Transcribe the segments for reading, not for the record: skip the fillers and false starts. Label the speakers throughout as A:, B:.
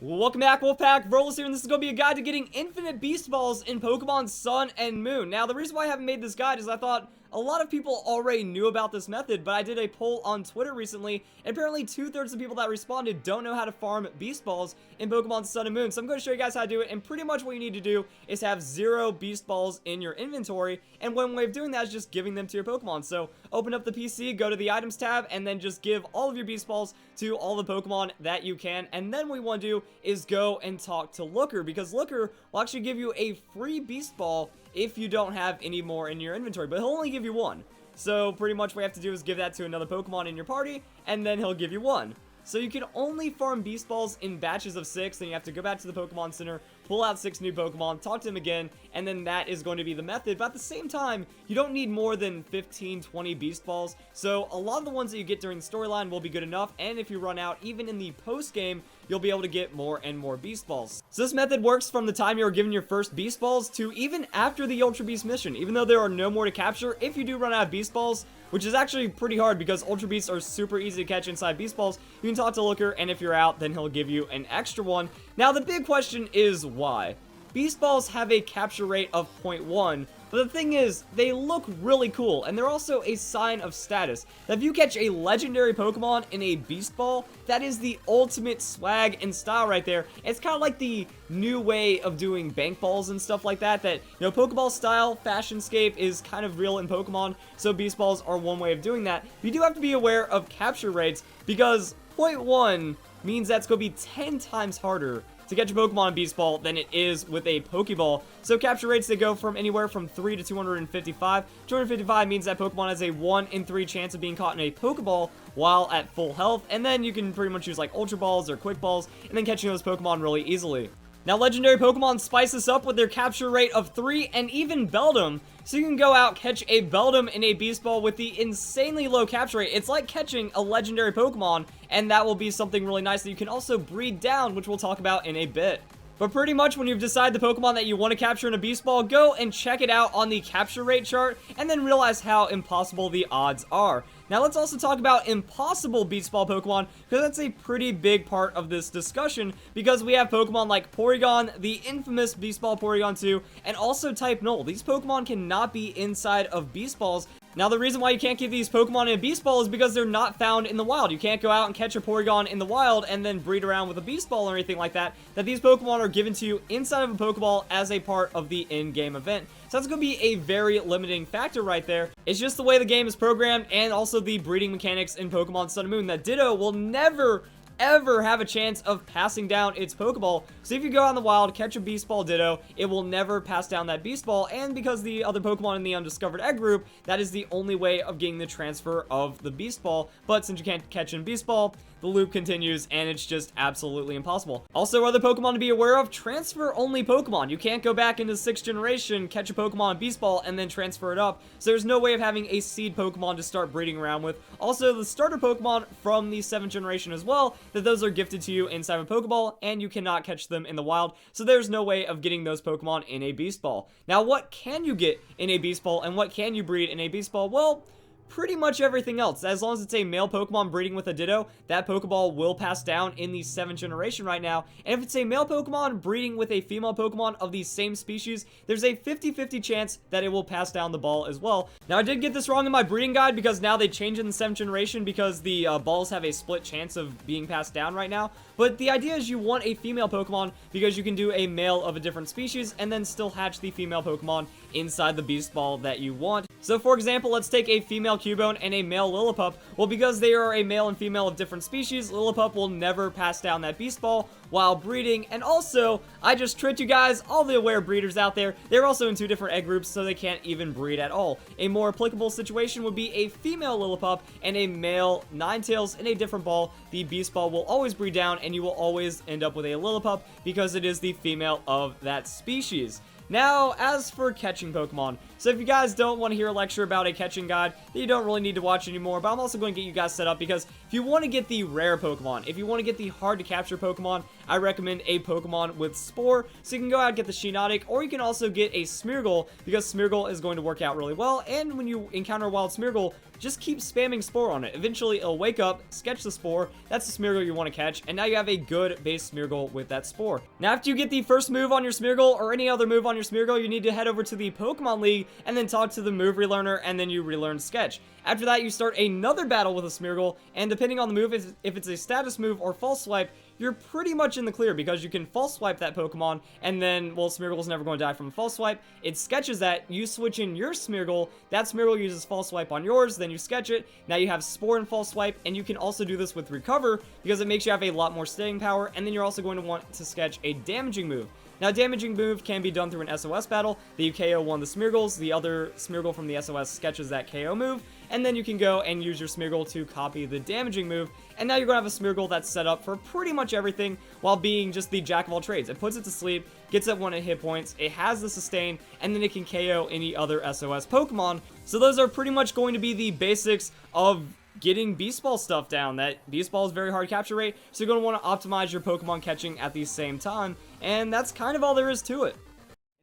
A: Welcome back, Wolfpack. Verlisify here, and this is going to be a guide to getting infinite beast balls in Pokemon Sun and Moon. Now, the reason why I haven't made this guide is I thought a lot of people already knew about this method, but I did a poll on Twitter recently, and apparently 2/3 of the people that responded don't know how to farm beast balls in Pokemon Sun and Moon. So I'm going to show you guys how to do it, and pretty much what you need to do is have 0 beast balls in your inventory, and one way of doing that is just giving them to your Pokemon. So open up the PC, go to the items tab, and then just give all of your beast balls to all the Pokemon that you can. And then what you want to do is go and talk to Looker, because Looker will actually give you a free beast ball if you don't have any more in your inventory, but he'll only give you 1. So pretty much what you have to do is give that to another Pokemon in your party, and then he'll give you 1. So you can only farm beast balls in batches of 6, then you have to go back to the Pokemon Center, pull out 6 new Pokemon, talk to them again, and then that is going to be the method. But at the same time, you don't need more than 15, 20 beast balls, so a lot of the ones that you get during the storyline will be good enough, and if you run out, even in the post-game, you'll be able to get more and more beast balls. So this method works from the time you are given your first beast balls to even after the Ultra Beast mission. Even though there are no more to capture, if you do run out of beast balls, which is actually pretty hard because Ultra Beasts are super easy to catch inside beast balls, you can talk to Looker, and if you're out, then he'll give you an extra one. Now the big question is why? Beast balls have a capture rate of 0.1, but the thing is, they look really cool, and they're also a sign of status. That if you catch a legendary Pokemon in a beast ball, that is the ultimate swag and style right there. It's kind of like the new way of doing bank balls and stuff like that, Pokeball style fashionscape is kind of real in Pokemon, so beast balls are one way of doing that. You do have to be aware of capture rates, because 0.1 means that's going to be 10 times harder to catch a Pokemon in Beast Ball than it is with a Pokeball. So capture rates, they go from anywhere from 3 to 255. 255 means that Pokemon has a 1 in 3 chance of being caught in a Pokeball while at full health, and then you can pretty much use like Ultra Balls or Quick Balls, and then catching those Pokemon really easily. Now, legendary Pokemon spice this up with their capture rate of 3 and even Beldum. So you can go out, catch a Beldum in a Beast Ball with the insanely low capture rate. It's like catching a legendary Pokemon, and that will be something really nice that you can also breed down, which we'll talk about in a bit. But pretty much when you've decided the Pokemon that you want to capture in a Beast Ball, go and check it out on the capture rate chart, and then realize how impossible the odds are. Now let's also talk about impossible Beast Ball Pokemon, because that's a pretty big part of this discussion, because we have Pokemon like Porygon, the infamous Beast Ball Porygon 2, and also Type Null. These Pokemon cannot be inside of Beast Balls. Now, the reason why you can't get these Pokemon in a Beast Ball is because they're not found in the wild. You can't go out and catch a Porygon in the wild and then breed around with a Beast Ball or anything like that. That these Pokemon are given to you inside of a Pokeball as a part of the in-game event. So that's going to be a very limiting factor right there. It's just the way the game is programmed, and also the breeding mechanics in Pokemon Sun and Moon, that Ditto will never ever have a chance of passing down its Pokeball. So if you go out in the wild, catch a Beast Ball Ditto, it will never pass down that Beast Ball, and because the other Pokemon in the Undiscovered Egg group, that is the only way of getting the transfer of the Beast Ball. But since you can't catch in Beast Ball, the loop continues, and it's just absolutely impossible. Also, other Pokemon to be aware of, transfer-only Pokemon. You can't go back into 6th generation, catch a Pokemon in Beast Ball, and then transfer it up. So there's no way of having a seed Pokemon to start breeding around with. Also, the starter Pokemon from the 7th generation as well, that those are gifted to you inside of a Pokeball, and you cannot catch them in the wild. So there's no way of getting those Pokemon in a Beast Ball. Now, what can you get in a Beast Ball, and what can you breed in a Beast Ball? Well, pretty much everything else. As long as it's a male Pokemon breeding with a Ditto, that Pokeball will pass down in the 7th generation right now. And if it's a male Pokemon breeding with a female Pokemon of the same species, there's a 50-50 chance that it will pass down the ball as well. Now, I did get this wrong in my breeding guide, because now they changed in the 7th generation because the balls have a split chance of being passed down right now. But the idea is you want a female Pokemon because you can do a male of a different species and then still hatch the female Pokemon inside the Beast Ball that you want. So for example, let's take a female Cubone and a male Lillipup. Well, because they are a male and female of different species, Lillipup will never pass down that Beast Ball while breeding. And also, I just tricked you guys, all the aware breeders out there, they're also in 2 different egg groups, so they can't even breed at all. A more applicable situation would be a female Lillipup and a male Ninetales in a different ball. The Beast Ball will always breed down, and you will always end up with a Lillipup because it is the female of that species. Now, as for catching Pokemon, so if you guys don't want to hear a lecture about a catching guide, then you don't really need to watch anymore, but I'm also going to get you guys set up because if you want to get the rare Pokemon, if you want to get the hard to capture Pokemon, I recommend a Pokemon with Spore, so you can go out and get the Shiinotic, or you can also get a Smeargle, because Smeargle is going to work out really well, and when you encounter a wild Smeargle, just keep spamming Spore on it. Eventually, it'll wake up, sketch the Spore, that's the Smeargle you want to catch, and now you have a good base Smeargle with that Spore. Now, after you get the first move on your Smeargle, or any other move on your Smeargle, you need to head over to the Pokemon League, and then talk to the move relearner, and then you relearn Sketch. After that, you start another battle with a Smeargle, and depending on the move, if it's a status move or false swipe, you're pretty much in the clear because you can false swipe that Pokemon, and then, well, Smeargle's never going to die from a false swipe. It sketches that, you switch in your Smeargle, that Smeargle uses false swipe on yours, then you sketch it, now you have Spore and false swipe, and you can also do this with Recover because it makes you have a lot more staying power, and then you're also going to want to sketch a damaging move. Now, damaging move can be done through an SOS battle. The you KO one of the Smeargles, the other Smeargle from the SOS sketches that KO move, and then you can go and use your Smeargle to copy the damaging move, and now you're going to have a Smeargle that's set up for pretty much everything while being just the jack of all trades. It puts it to sleep, gets it 1 hit points, it has the sustain, and then it can KO any other SOS Pokemon. So those are pretty much going to be the basics of getting Beast Ball stuff down. That Beast Ball is very hard capture rate, so you're going to want to optimize your Pokemon catching at the same time, and that's kind of all there is to it.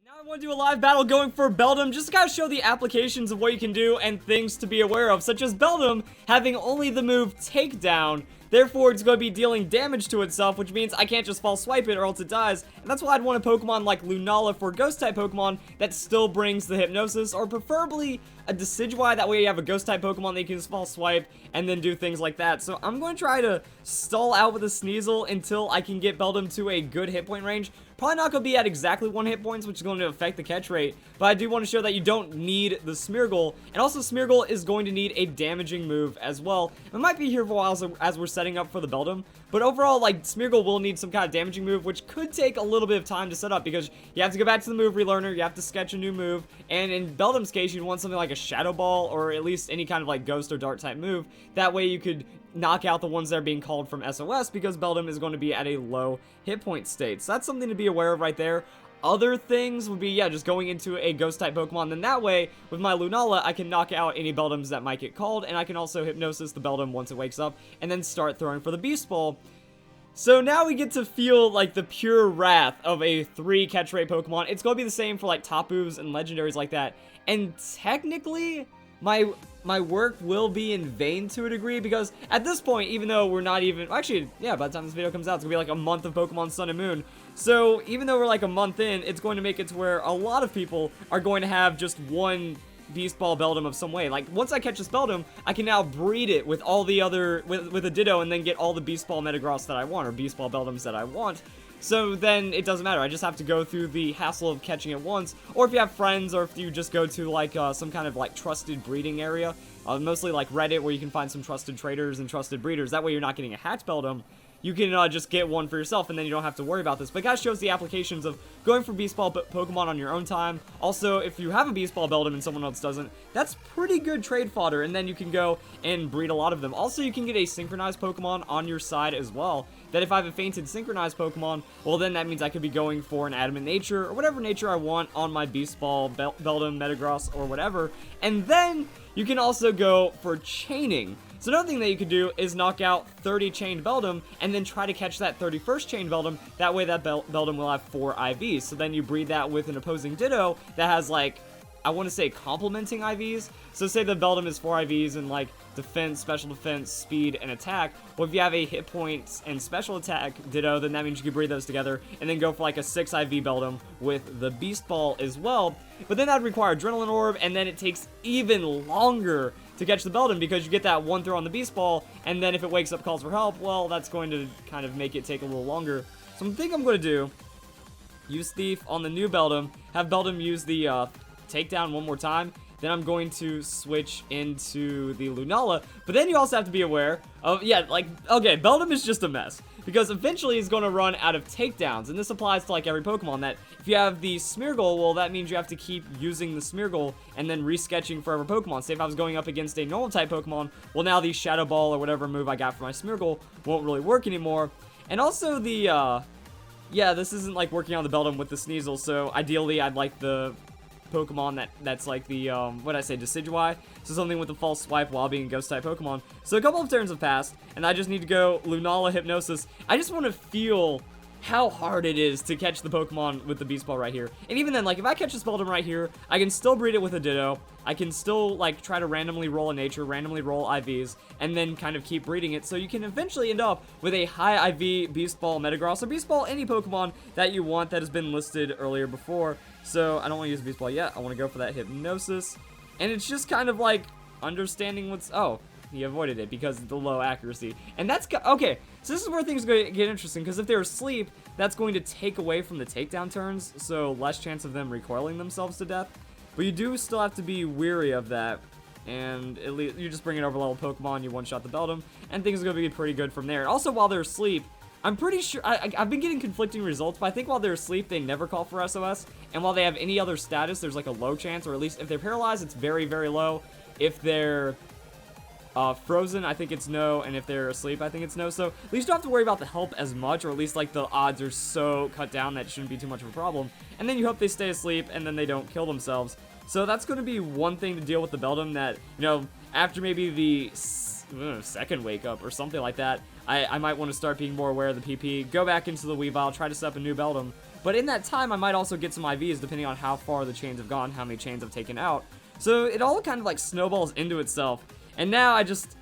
A: Now I want to do a live battle going for Beldum, just to kind of show the applications of what you can do and things to be aware of, such as Beldum having only the move Takedown. Therefore, it's going to be dealing damage to itself, which means I can't just false swipe it or else it dies. And that's why I'd want a Pokemon like Lunala for Ghost-type Pokemon that still brings the Hypnosis, or preferably a Decidueye. That way you have a Ghost-type Pokemon that you can just false swipe and then do things like that. So I'm going to try to stall out with a Sneasel until I can get Beldum to a good hit point range. Probably not going to be at exactly 1 hit points, which is going to affect the catch rate, but I do want to show that you don't need the Smeargle, and also Smeargle is going to need a damaging move as well. It might be here for a while as we're setting up for the Beldum, but overall, like, Smeargle will need some kind of damaging move, which could take a little bit of time to set up, because you have to go back to the move relearner, you have to sketch a new move, and in Beldum's case, you'd want something like a Shadow Ball, or at least any kind of, like, Ghost or Dart type move. That way you could knock out the ones that are being called from SOS, because Beldum is going to be at a low hit point state. So that's something to be aware of right there. Other things would be, yeah, just going into a Ghost-type Pokemon. Then that way, with my Lunala, I can knock out any Beldums that might get called, and I can also Hypnosis the Beldum once it wakes up, and then start throwing for the Beast Ball. So now we get to feel, like, the pure wrath of a 3 catch rate Pokemon. It's going to be the same for, like, Tapus and Legendaries like that. And technically, my work will be in vain to a degree, because at this point, even though we're not even, actually, yeah, by the time this video comes out, it's gonna be like a month of Pokemon Sun and Moon. So even though we're like a month in, it's going to make it to where a lot of people are going to have just one Beast Ball Beldum of some way. Like, once I catch this Beldum, I can now breed it with all the other, with a Ditto, and then get all the Beast Ball Metagross that I want, or Beast Ball Beldums that I want. So then it doesn't matter. I just have to go through the hassle of catching it once. Or if you have friends, or if you just go to like some kind of like trusted breeding area, mostly like Reddit, where you can find some trusted traders and trusted breeders. That way you're not getting a hatch Beldum. You can just get one for yourself, and then you don't have to worry about this. But it guys shows the applications of going for Beast Ball Pokemon on your own time. Also, if you have a Beast Ball Beldum and someone else doesn't, that's pretty good trade fodder, and then you can go and breed a lot of them. Also, you can get a synchronized Pokemon on your side as well. That if I have a fainted synchronized Pokemon, well then that means I could be going for an Adamant Nature, or whatever nature I want on my Beast Ball, Beldum, Metagross, or whatever. And then you can also go for chaining. So another thing that you could do is knock out 30 chained Beldum, and then try to catch that 31st chained Beldum. That way that Beldum will have 4 IVs. So then you breed that with an opposing Ditto that has, like, I want to say complementing IVs. So say the Beldum is 4 IVs and like defense, special defense, speed, and attack. Well, if you have a hit points and special attack Ditto, then that means you can breed those together and then go for like a 6 IV Beldum with the Beast Ball as well. But then that'd require Adrenaline Orb, and then it takes even longer to catch the Beldum, because you get that one throw on the Beast Ball, and then if it wakes up, calls for help, well, that's going to kind of make it take a little longer. So I think I'm going to do, use Thief on the new Beldum, have Beldum use the Takedown one more time, then I'm going to switch into the Lunala. But then you also have to be aware of, yeah, like, okay, Beldum is just a mess, because eventually he's going to run out of takedowns, and this applies to like every Pokemon, that if you have the Smeargle, well, that means you have to keep using the Smeargle and then resketching for every Pokemon. Say if I was going up against a normal type Pokemon, well, now the Shadow Ball or whatever move I got for my Smeargle won't really work anymore. And also the yeah, this isn't like working on the Beldum with the Sneasel, so ideally I'd like the Pokemon that's like the, what did I say, Decidueye? So something with a false swipe while being a Ghost-type Pokemon. So a couple of turns have passed, and I just need to go Lunala Hypnosis. I just want to feel how hard it is to catch the Pokemon with the Beast Ball right here. And even then, like, if I catch this Beldum right here, I can still breed it with a Ditto. I can still, like, try to randomly roll a Nature, randomly roll IVs, and then kind of keep breeding it. So you can eventually end up with a high IV Beast Ball Metagross, or Beast Ball any Pokemon that you want that has been listed earlier before. So I don't want to use Beast Ball yet. I want to go for that Hypnosis. And it's just kind of like understanding what's... Oh, he avoided it because of the low accuracy. And that's... Okay, so this is where things get interesting, because if they're asleep, that's going to take away from the takedown turns, so less chance of them recoiling themselves to death. But you do still have to be weary of that, and at least you just bring an overlevel Pokemon, you one-shot the Beldum, and things are going to be pretty good from there. And also, while they're asleep, I'm pretty sure... I've been getting conflicting results, but I think while they're asleep, they never call for SOS, and while they have any other status, there's like a low chance, or at least if they're paralyzed, it's very, very low. If they're... frozen, I think it's no, and if they're asleep, I think it's no. So at least you don't have to worry about the help as much, or at least like the odds are so cut down that it shouldn't be too much of a problem. And then you hope they stay asleep and then they don't kill themselves. So that's going to be one thing to deal with the Beldum that, you know, after maybe the second wake up or something like that, I might want to start being more aware of the PP, go back into the Weavile, try to set up a new Beldum. But in that time, I might also get some IVs depending on how far the chains have gone, how many chains I've taken out. So it all kind of like snowballs into itself. And now I just...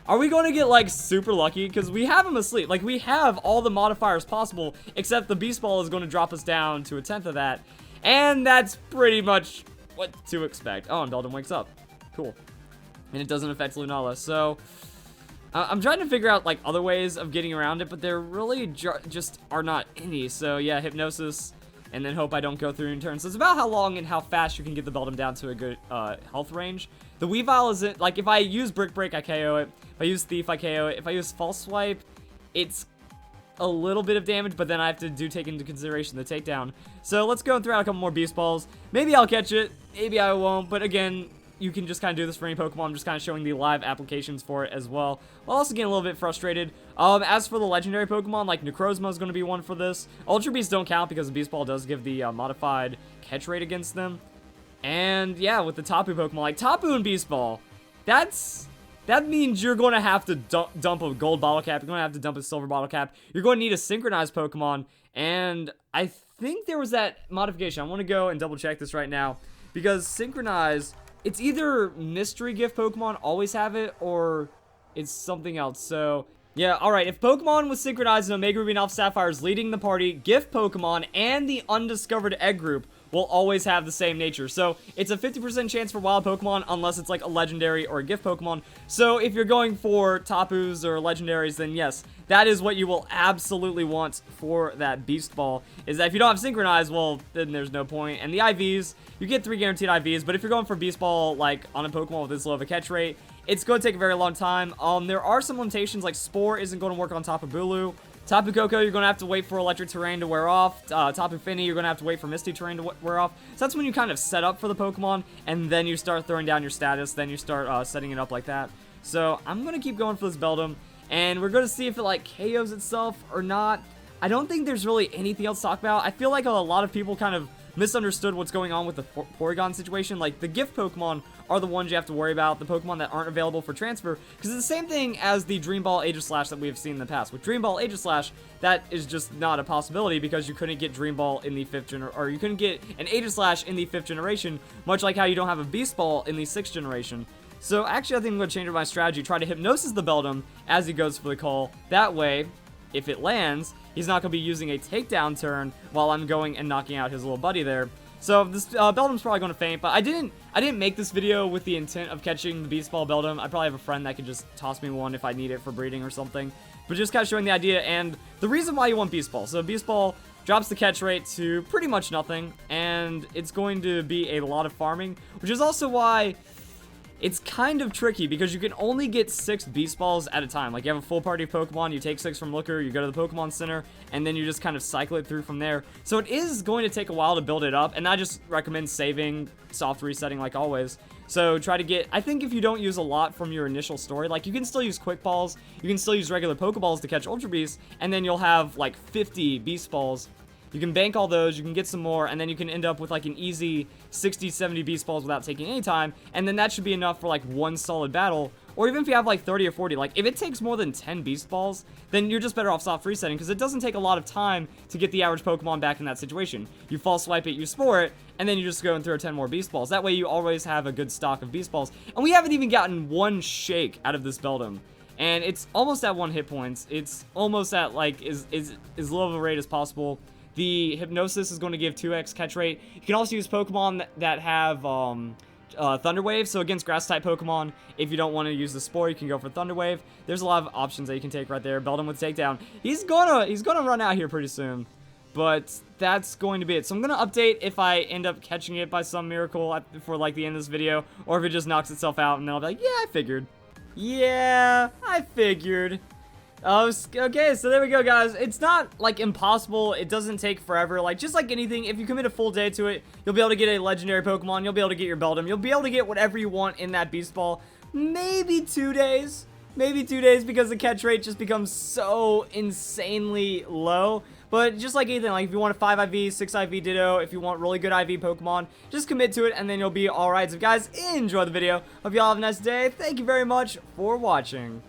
A: Are we going to get, like, super lucky? Because we have him asleep. Like, we have all the modifiers possible, except the Beast Ball is going to drop us down to 1/10 of that. And that's pretty much what to expect. Oh, and Beldum wakes up. Cool. And it doesn't affect Lunala. So, I'm trying to figure out, like, other ways of getting around it, but there really just are not any. So, yeah, Hypnosis... and then hope I don't go through in turn. So it's about how long and how fast you can get the Beldum down to a good health range. The Weavile isn't, like, if I use Brick Break, I KO it. If I use Thief, I KO it. If I use False Swipe, it's a little bit of damage, but then I have to take into consideration the takedown. So let's go and throw out a couple more Beast Balls. Maybe I'll catch it, maybe I won't, but again, you can just kind of do this for any Pokemon. I'm just kind of showing the live applications for it as well. I'll also get a little bit frustrated. As for the legendary Pokemon, like Necrozma is going to be one for this. Ultra Beasts don't count because the Beast Ball does give the modified catch rate against them. And yeah, with the Tapu Pokemon, like Tapu and Beast Ball, that means you're going to have to dump a gold bottle cap. You're going to have to dump a silver bottle cap. You're going to need a synchronized Pokemon. And I think there was that modification. I want to go and double check this right now. Because synchronize... It's either mystery gift Pokemon always have it, or it's something else. So, yeah, alright. If Pokemon with Synchronized and Omega Ruby and Alpha Sapphire is leading the party, gift Pokemon and the undiscovered egg group will always have the same nature. So, it's a 50% chance for wild Pokemon, unless it's like a legendary or a gift Pokemon. So, if you're going for Tapus or legendaries, then yes, that is what you will absolutely want for that Beast Ball. Is that if you don't have Synchronized, well, then there's no point. And the IVs, you get 3 guaranteed IVs, but if you're going for Beast Ball, like, on a Pokemon with this low of a catch rate, it's going to take a very long time. There are some limitations, like Spore isn't going to work on Tapu Bulu. Tapu Koko, you're going to have to wait for Electric Terrain to wear off. Tapu Fini, you're going to have to wait for Misty Terrain to wear off. So that's when you kind of set up for the Pokemon, and then you start throwing down your status, then you start setting it up like that. So I'm going to keep going for this Beldum, and we're going to see if it, like, KOs itself or not. I don't think there's really anything else to talk about. I feel like a lot of people kind of misunderstood what's going on with the Porygon situation. Like, the gift Pokemon are the ones you have to worry about, the Pokemon that aren't available for transfer, because it's the same thing as the Dream Ball Aegislash that we have seen in the past. With Dream Ball Aegislash, that is just not a possibility because you couldn't get Dream Ball in the 5th generation, or you couldn't get an Aegislash in the 5th generation, much like how you don't have a Beast Ball in the 6th generation. So actually, I think I'm going to change my strategy, try to Hypnosis the Beldum as he goes for the call. That way, if it lands, he's not going to be using a takedown turn while I'm going and knocking out his little buddy there. So this Beldum's probably going to faint, but I didn't make this video with the intent of catching the Beast Ball Beldum. I probably have a friend that could just toss me one if I need it for breeding or something. But just kind of showing the idea and the reason why you want Beast Ball. So Beast Ball drops the catch rate to pretty much nothing, and it's going to be a lot of farming, which is also why it's kind of tricky because you can only get 6 Beast Balls at a time. Like, you have a full party of Pokemon, you take 6 from Looker, you go to the Pokemon Center, and then you just kind of cycle it through from there. So it is going to take a while to build it up, and I just recommend saving, soft resetting like always. So try to get, I think if you don't use a lot from your initial story, like you can still use Quick Balls, you can still use regular Pokeballs to catch Ultra Beasts, and then you'll have like 50 Beast Balls. You can bank all those, you can get some more, and then you can end up with like an easy 60, 70 Beast Balls without taking any time, and then that should be enough for like one solid battle. Or even if you have like 30 or 40, like if it takes more than 10 Beast Balls, then you're just better off soft resetting, because it doesn't take a lot of time to get the average Pokemon back in that situation. You false swipe it, you spore it, and then you just go and throw 10 more Beast Balls. That way you always have a good stock of Beast Balls. And we haven't even gotten one Shake out of this Beldum. And it's almost at 1 hit points. It's almost at like as low of a rate as possible. The Hypnosis is going to give 2x catch rate. You can also use Pokemon that have Thunder Wave. So against Grass-type Pokemon, if you don't want to use the Spore, you can go for Thunder Wave. There's a lot of options that you can take right there. Beldum with Takedown. He's gonna run out here pretty soon. But that's going to be it. So I'm going to update if I end up catching it by some miracle for like the end of this video, or if it just knocks itself out, and then I'll be like, yeah, I figured. Yeah, I figured. Okay, so there we go, guys. It's not, like, impossible. It doesn't take forever. Like, just like anything, if you commit a full day to it, you'll be able to get a legendary Pokemon. You'll be able to get your Beldum. You'll be able to get whatever you want in that Beast Ball. Maybe 2 days. Maybe 2 days, because the catch rate just becomes so insanely low. But just like anything, like if you want a 5 IV, 6 IV Ditto, if you want really good IV Pokemon, just commit to it, and then you'll be alright. So guys, enjoy the video. Hope you all have a nice day. Thank you very much for watching.